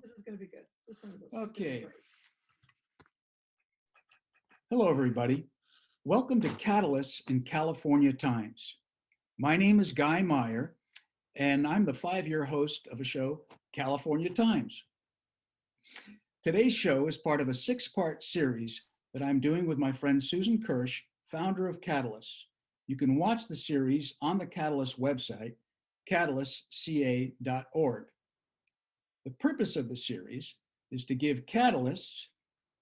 This is going to be good. Okay. Hello, everybody. Welcome to Catalysts in California Times. My name is Guy Meyer, and I'm the 5-year host of a show, California Times. Today's show is part of a 6-part series that I'm doing with my friend Susan Kirsch, founder of Catalysts. You can watch the series on the Catalyst website, catalystca.org. The purpose of the series is to give catalysts,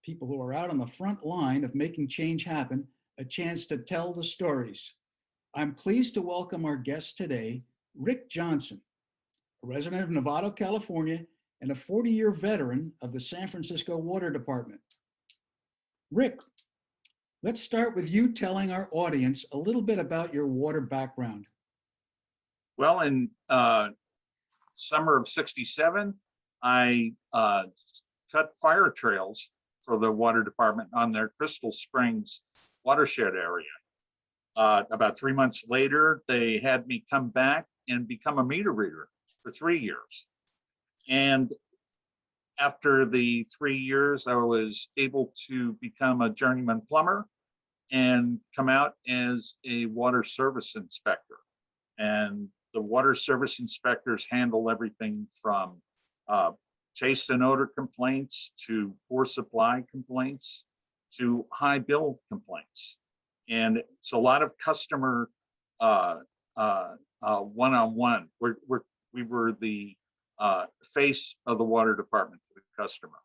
people who are out on the front line of making change happen, a chance to tell the stories. I'm pleased to welcome our guest today, Rick Johnson, a resident of Novato, California, and a 40-year veteran of the San Francisco Water Department. Rick, let's start with you telling our audience a little bit about your water background. Well, in summer of '67, I cut fire trails for the water department on their Crystal Springs watershed area. About 3 months later, they had me come back and become a meter reader for 3 years. And after the 3 years, I was able to become a journeyman plumber and come out as a water service inspector. And the water service inspectors handle everything from taste and odor complaints to poor supply complaints to high bill complaints. And it's a lot of customer one-on-one. We were the face of the water department to the customer.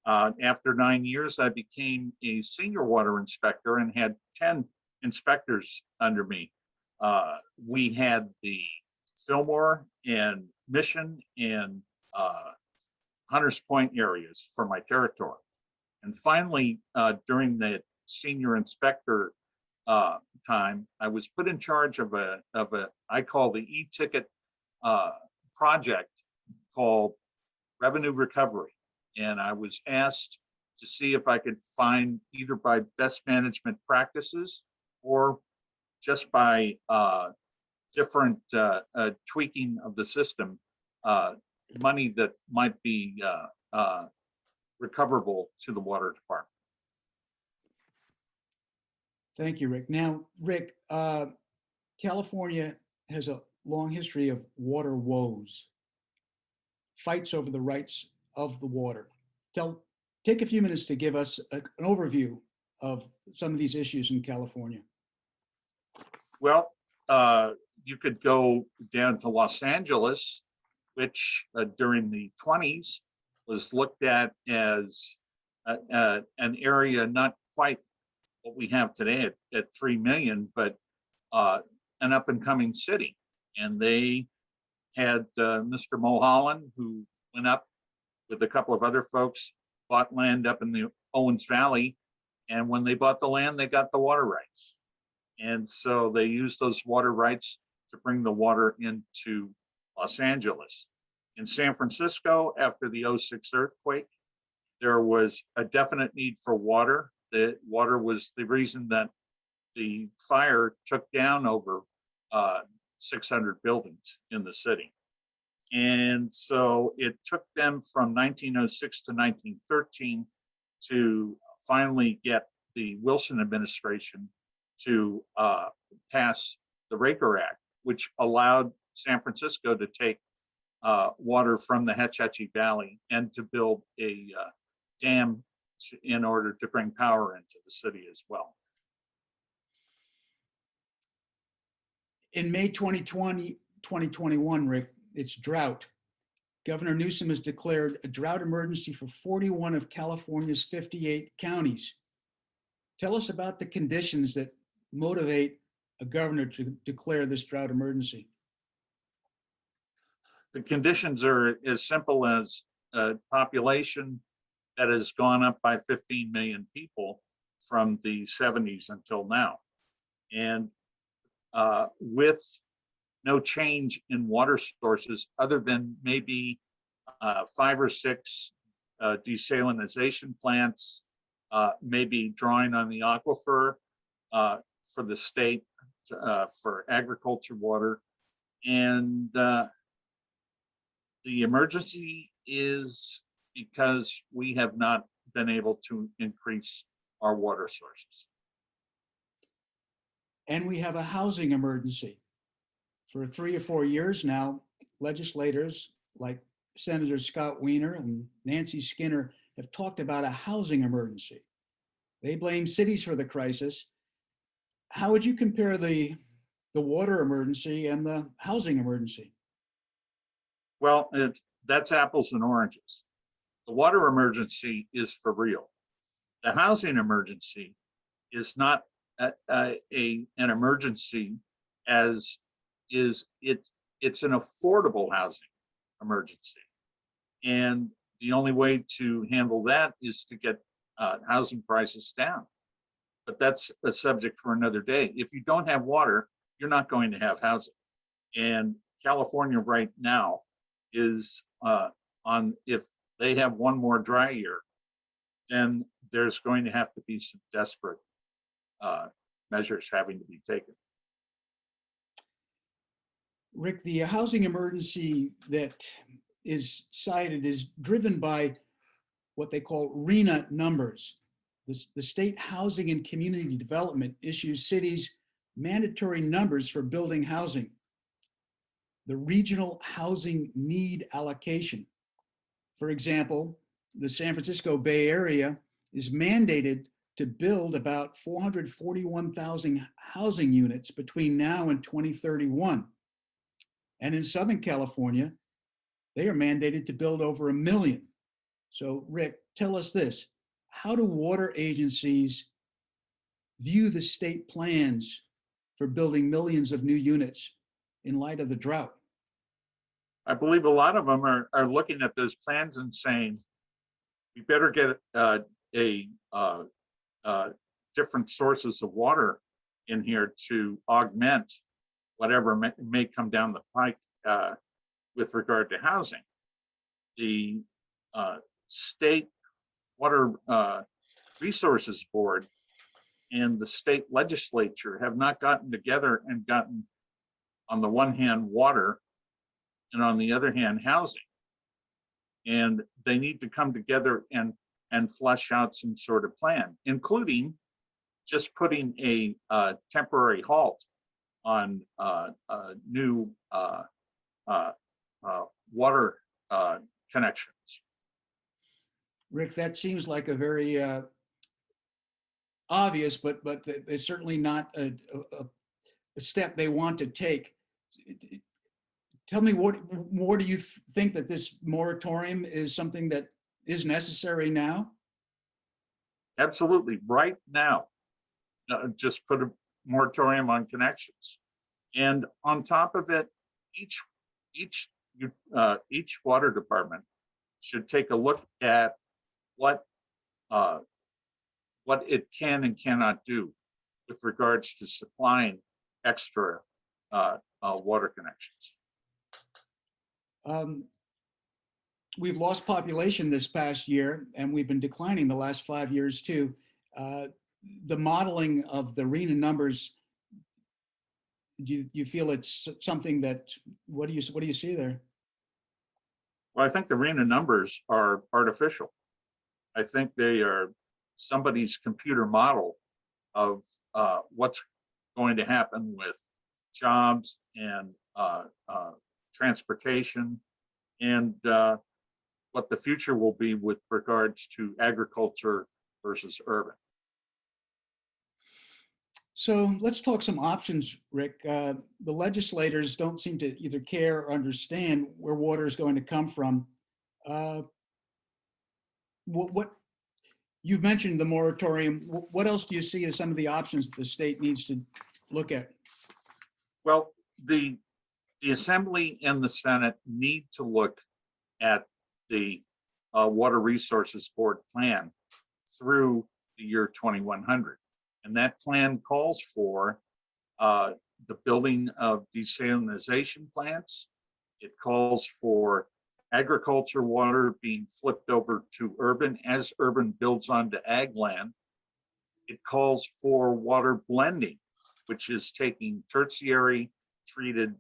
After 9 years, I became a senior water inspector and had 10 inspectors under me. We had the Fillmore and Mission and Hunters Point areas for my territory. And finally, during the senior inspector time, I was put in charge of a I call the e-ticket project called revenue recovery. And I was asked to see if I could find, either by best management practices or just by different tweaking of the system, money that might be recoverable to the water department. Thank you, Rick. Now, Rick, California has a long history of water woes, fights over the rights of the water. Take a few minutes to give us an overview of some of these issues in California. Well, you could go down to Los Angeles, which during the 20s was looked at as an area not quite what we have today at 3 million, but an up and coming city. And they had Mr. Mulholland, who went up with a couple of other folks, bought land up in the Owens Valley. And when they bought the land, they got the water rights. And so they used those water rights to bring the water into Los Angeles. In San Francisco, after the '06 earthquake, there was a definite need for water. The water was the reason that the fire took down over 600 buildings in the city. And so it took them from 1906 to 1913 to finally get the Wilson administration to pass the Raker Act, which allowed San Francisco to take water from the Hetch Hetchy Valley and to build a dam in order to bring power into the city as well. In May 2021, Rick, it's drought. Governor Newsom has declared a drought emergency for 41 of California's 58 counties. Tell us about the conditions that motivate a governor to declare this drought emergency. The conditions are as simple as a population that has gone up by 15 million people from the 70s until now. And with no change in water sources other than maybe 5 or 6 desalinization plants, maybe drawing on the aquifer for the state for agriculture water. And the emergency is because we have not been able to increase our water sources. And we have a housing emergency. For 3 or 4 years now, legislators like Senator Scott Wiener and Nancy Skinner have talked about a housing emergency. They blame cities for the crisis. How would you compare the water emergency and the housing emergency? Well, that's apples and oranges. The water emergency is for real. The housing emergency is not an emergency, as it's an affordable housing emergency. And the only way to handle that is to get housing prices down. But that's a subject for another day. If you don't have water, you're not going to have housing. And California right now is if they have one more dry year, then there's going to have to be some desperate measures having to be taken. Rick, the housing emergency that is cited is driven by what they call RHNA numbers. The State Housing and Community Development issues cities mandatory numbers for building housing. The regional housing need allocation. For example, the San Francisco Bay Area is mandated to build about 441,000 housing units between now and 2031. And in Southern California, they are mandated to build over 1 million. So Rick, tell us this, how do water agencies view the state plans for building millions of new units in light of the drought? I believe a lot of them are looking at those plans and saying, we better get different sources of water in here to augment whatever may come down the pike with regard to housing. The State Water Resources Board and the state legislature have not gotten together and gotten, on the one hand, water, and on the other hand, housing. And they need to come together and flesh out some sort of plan, including just putting a temporary halt on new water connections. Rick, that seems like a very obvious, but it's certainly not a step they want to take. Tell me, what more do you think that this moratorium is something that is necessary now? Absolutely, right now. Just put a moratorium on connections, and on top of it, each water department should take a look at what it can and cannot do with regards to supplying extra water connections. We've lost population this past year, and we've been declining the last 5 years too. The modeling of the RHNA numbers, do you feel it's something that, what do you see there? Well, I think the RHNA numbers are artificial. I think they are somebody's computer model of what's going to happen with jobs and transportation, and what the future will be with regards to agriculture versus urban. So let's talk some options, Rick. The legislators don't seem to either care or understand where water is going to come from. What you've mentioned the moratorium. What else do you see as some of the options that the state needs to look at? Well, the Assembly and the Senate need to look at the Water Resources Board plan through the year 2100. And that plan calls for the building of desalinization plants. It calls for agriculture water being flipped over to urban as urban builds onto ag land. It calls for water blending, which is taking tertiary treated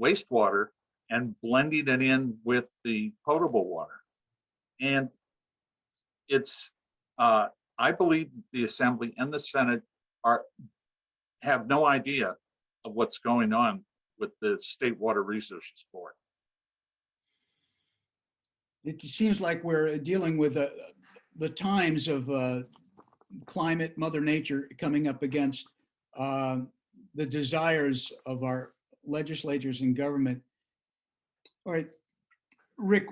wastewater and blending it in with the potable water. And it's, I believe that the Assembly and the Senate are, have no idea of what's going on with the State Water Resources Board. It seems like we're dealing with the times of climate, Mother Nature coming up against the desires of our legislatures and government. All right, Rick,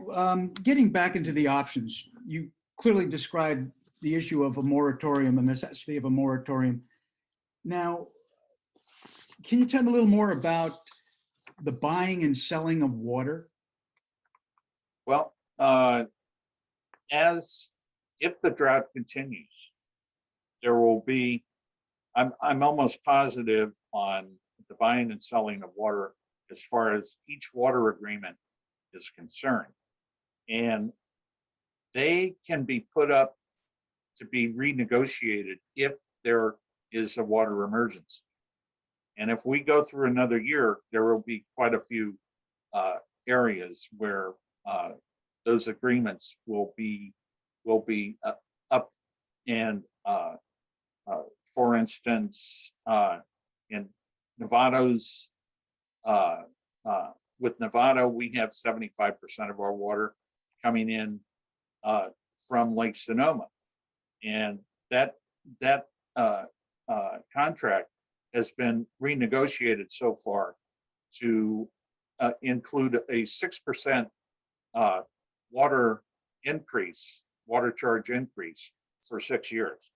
getting back into the options, you clearly described the issue of a moratorium, the necessity of a moratorium. Now, can you tell me a little more about the buying and selling of water? Well, as if the drought continues, there will be, I'm almost positive on the buying and selling of water as far as each water agreement is concerned. And they can be put up to be renegotiated if there is a water emergency. And if we go through another year, there will be quite a few areas where those agreements will be up. And for instance, in Nevada's, with Nevada, we have 75% of our water coming in from Lake Sonoma, and that contract has been renegotiated so far to include a 6% water charge increase for 6 years.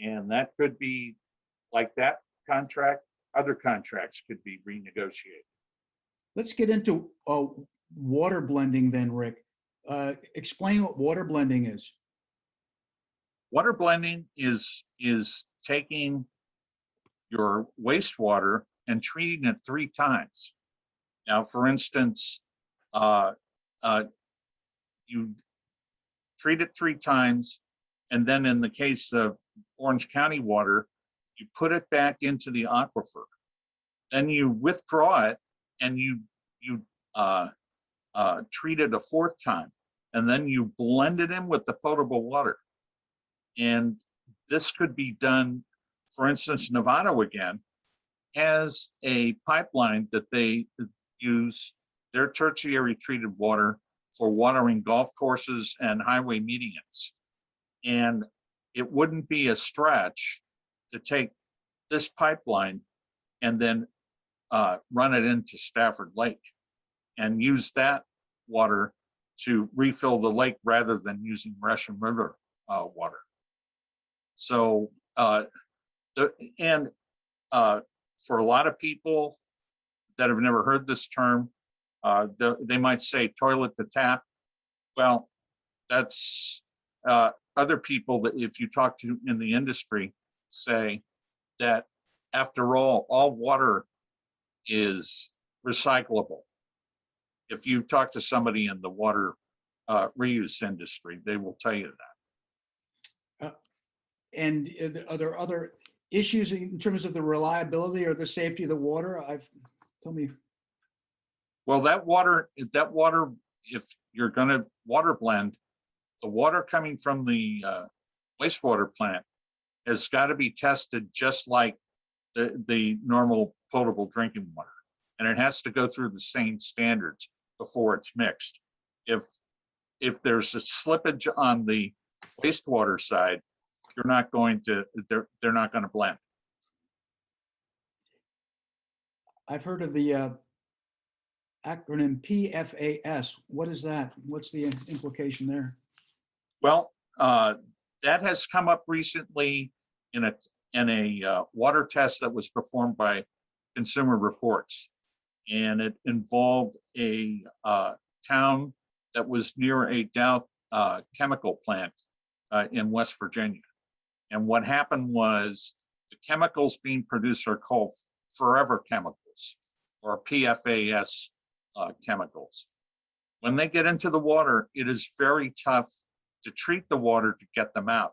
And that could be like that contract, other contracts could be renegotiated. Let's get into water blending then, Rick. Explain what water blending is. Water blending is taking your wastewater and treating it 3 times. Now, for instance, you treat it 3 times, and then in the case of Orange County water, you put it back into the aquifer. Then you withdraw it and you treat it a 4th time, and then you blend it in with the potable water. And this could be done, for instance, Nevada again has a pipeline that they use their tertiary treated water for watering golf courses and highway medians. And it wouldn't be a stretch to take this pipeline and then run it into Stafford Lake and use that water to refill the lake rather than using Russian River water. So, for a lot of people that have never heard this term, they might say toilet to tap. Well, that's other people that if you talk to in the industry say that after all water is recyclable. If you talk to somebody in the water reuse industry, they will tell you that. And are there other issues in terms of the reliability or the safety of the water? Tell me. Well, that water, if you're going to water blend, the water coming from the wastewater plant has got to be tested just like the normal potable drinking water. And it has to go through the same standards before it's mixed. If there's a slippage on the wastewater side, they're not going to blend. I've heard of the acronym PFAS. What is that? What's the implication there? Well, that has come up recently in a water test that was performed by Consumer Reports, and it involved a town that was near a Drought chemical plant in West Virginia. And what happened was the chemicals being produced are called forever chemicals, or PFAS chemicals. When they get into the water, it is very tough to treat the water to get them out.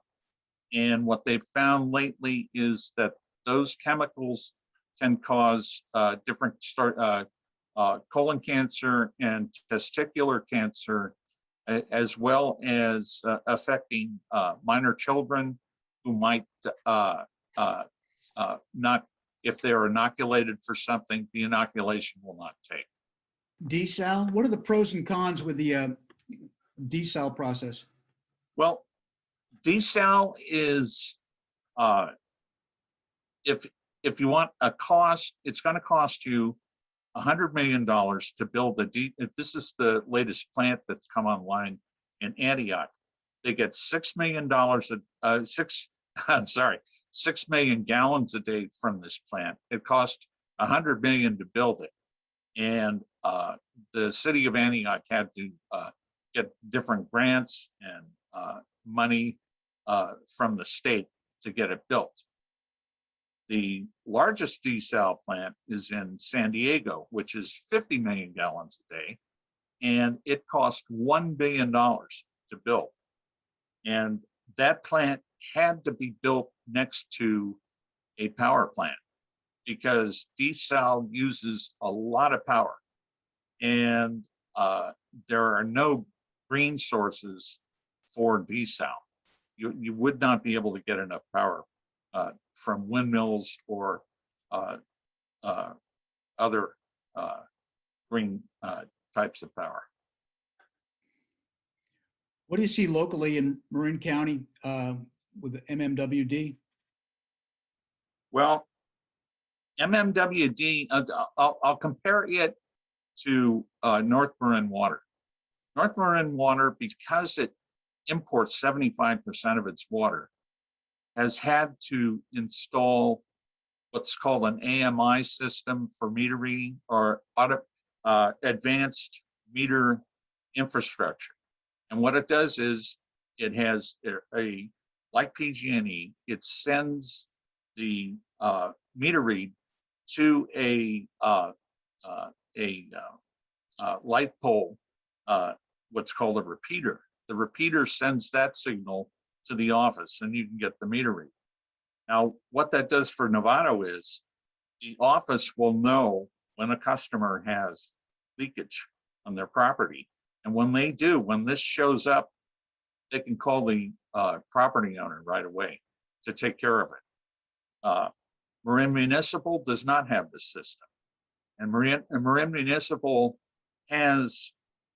And what they've found lately is that those chemicals can cause different colon cancer and testicular cancer as well as affecting minor children who might not, if they're inoculated for something, the inoculation will not take. Desal, what are the pros and cons with the desal process? Well, desal is, if you want a cost, it's going to cost you $100 million to build this is the latest plant that's come online in Antioch. They get $6 million, $6 million gallons a day from this plant. It cost $100 million to build it. And the city of Antioch had to get different grants and money from the state to get it built. The largest desal plant is in San Diego, which is 50 million gallons a day, and it cost $1 billion to build. And that plant had to be built next to a power plant because desal uses a lot of power, and there are no green sources for desal. You would not be able to get enough power from windmills or other green types of power. What do you see locally in Marin County with the MMWD? Well, MMWD, I'll compare it to North Marin Water. North Marin Water, because it imports 75% of its water, has had to install what's called an AMI system for meter reading, or advanced meter infrastructure. And what it does is it has like PG&E, it sends the meter read to a light pole, what's called a repeater. The repeater sends that signal to the office, and you can get the meter read. Now, what that does for Novato is the office will know when a customer has leakage on their property. And when they do, when this shows up, they can call the property owner right away to take care of it. Marin Municipal does not have this system. And Marin Municipal has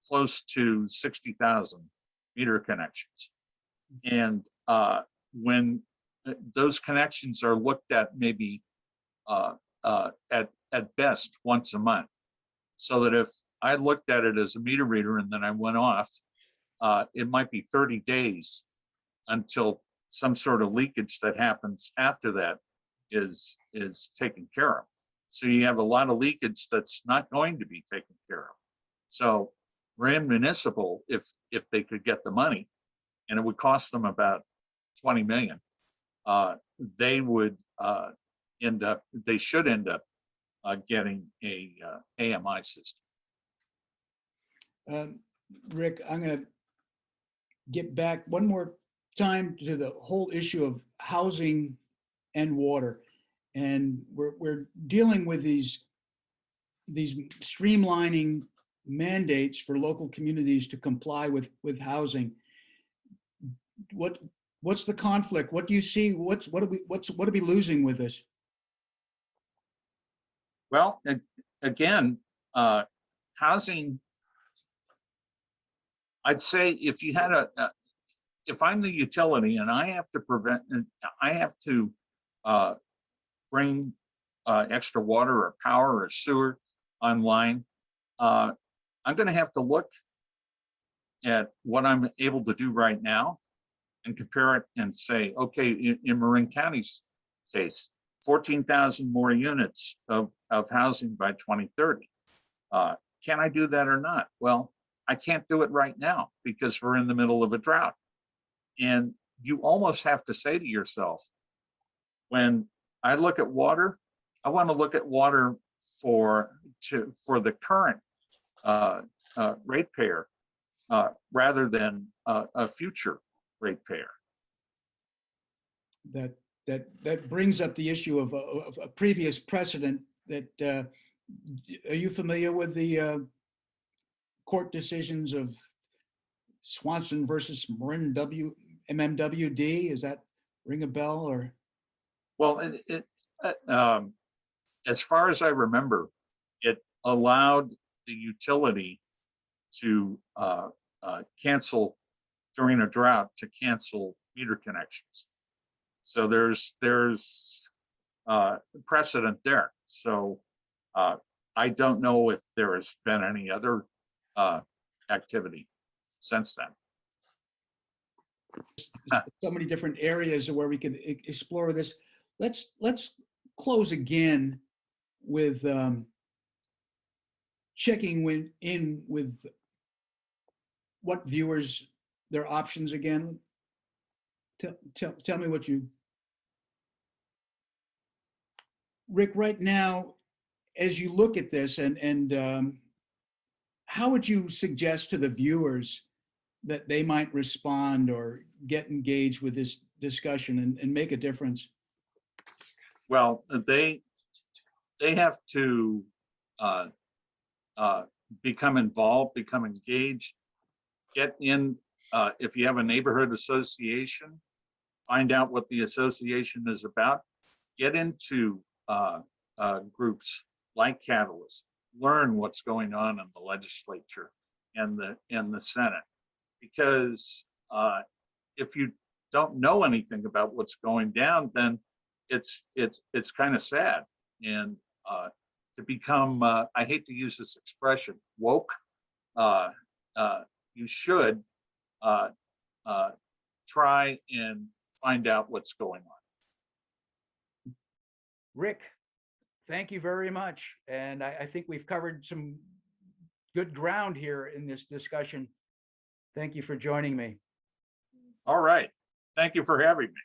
close to 60,000 meter connections. And when those connections are looked at maybe at best once a month, so that if I looked at it as a meter reader and then I went off, it might be 30 days until some sort of leakage that happens after that is taken care of. So you have a lot of leakage that's not going to be taken care of. So Marin Municipal, if they could get the money, and it would cost them about 20 million, they would they should end up getting a AMI system. Rick, I'm going to get back one more time to the whole issue of housing and water. And we're dealing with these streamlining mandates for local communities to comply with housing. What's the conflict? What do you see? What are we losing with this? Well, again, housing, I'd say if you had if I'm the utility and I have to bring extra water or power or sewer online, I'm going to have to look at what I'm able to do right now and compare it and say, okay, in Marin County's case, 14,000 more units of housing by 2030. Can I do that or not? Well, I can't do it right now because we're in the middle of a drought. And you almost have to say to yourself, when I look at water, I want to look at water for the current ratepayer rather than a future ratepayer. That brings up the issue of a previous precedent. That are you familiar with the court decisions of Swanson versus Marin MMWD. Is that ring a bell or? Well, as far as I remember, it allowed the utility to cancel during a drought, to cancel meter connections. So there's precedent there. So I don't know if there has been any other activity since then. So many different areas where we could explore this. Let's close again with checking in with what viewers, their options again. Tell me what you, Rick, right now, as you look at this, and how would you suggest to the viewers that they might respond or get engaged with this discussion and make a difference? Well, they have to become involved, become engaged, get in. If you have a neighborhood association, find out what the association is about, get into groups like Catalyst, learn what's going on in the legislature and the Senate. Because if you don't know anything about what's going down, then it's kind of sad. And to become, I hate to use this expression, woke, you should try and find out what's going on. Rick, thank you very much. And I think we've covered some good ground here in this discussion. Thank you for joining me. All right. Thank you for having me.